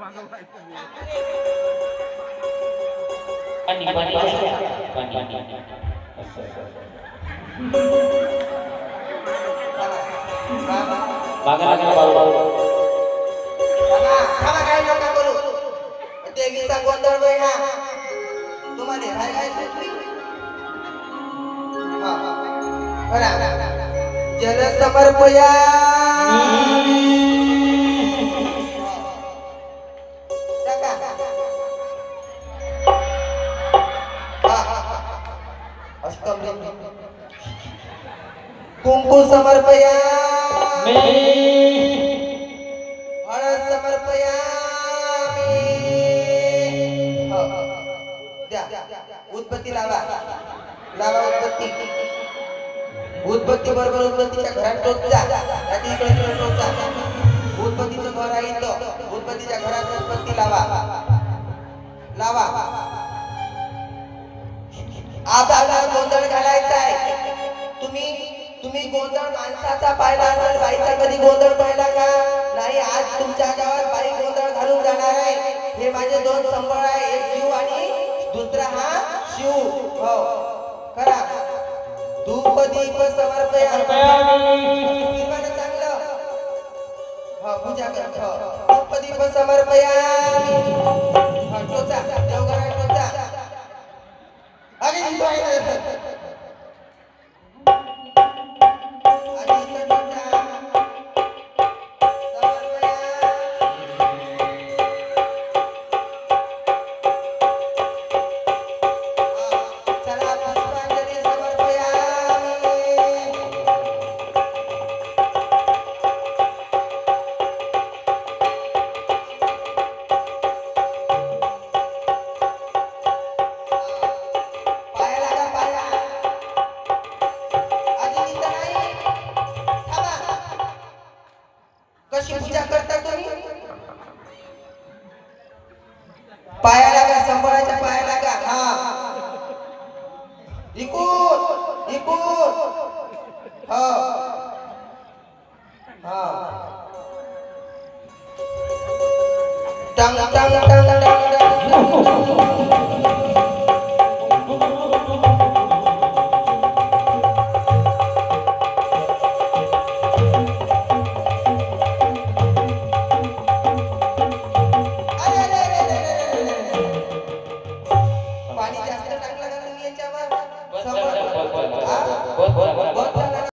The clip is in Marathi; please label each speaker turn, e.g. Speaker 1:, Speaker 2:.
Speaker 1: पाणी पाणी पाणी मागा लागा बाबा
Speaker 2: थांबा काय नका करू देवीचा गोंधळ बाई हा तुम्हाला हाय हाय सुटली हा बरा जल समर्पया कुंकू समर्पया हळद समर्पया उदबत्ती लावा लावा उदबत्ती उदबत्ती बरोबर उदबत्तीच्या घरात टोच जा रात्री इकडे टोच जा उदबत्तीचं घर आहे इथं उदबत्तीच्या घरात उदबत्ती लावा लावा आपल्याला गोंधळ घालायचा आहे तुम्ही गोंधळ माणसाचा पाहिला असेल बाईचा कधी गोंधळ पाहिला का नाही आज तुमच्या गावात बाई गोंधळ घालून जाणार आहे हे माझे दोन संबळ आहे एक शिव आणि दुसरा हा शिव हो करा धूप दीप समर्पया चांगलं हो पूजा कर धूप दीप समर्पया टोचा देवघरात टोचा कशी पूजा करता तुम्ही पाया लागा संबळाच्या पाया लागा हा इकून इकून हा हा टंग टंग टंग टंग पाणी जास्त टाकलं का तुम्ही याच्यावर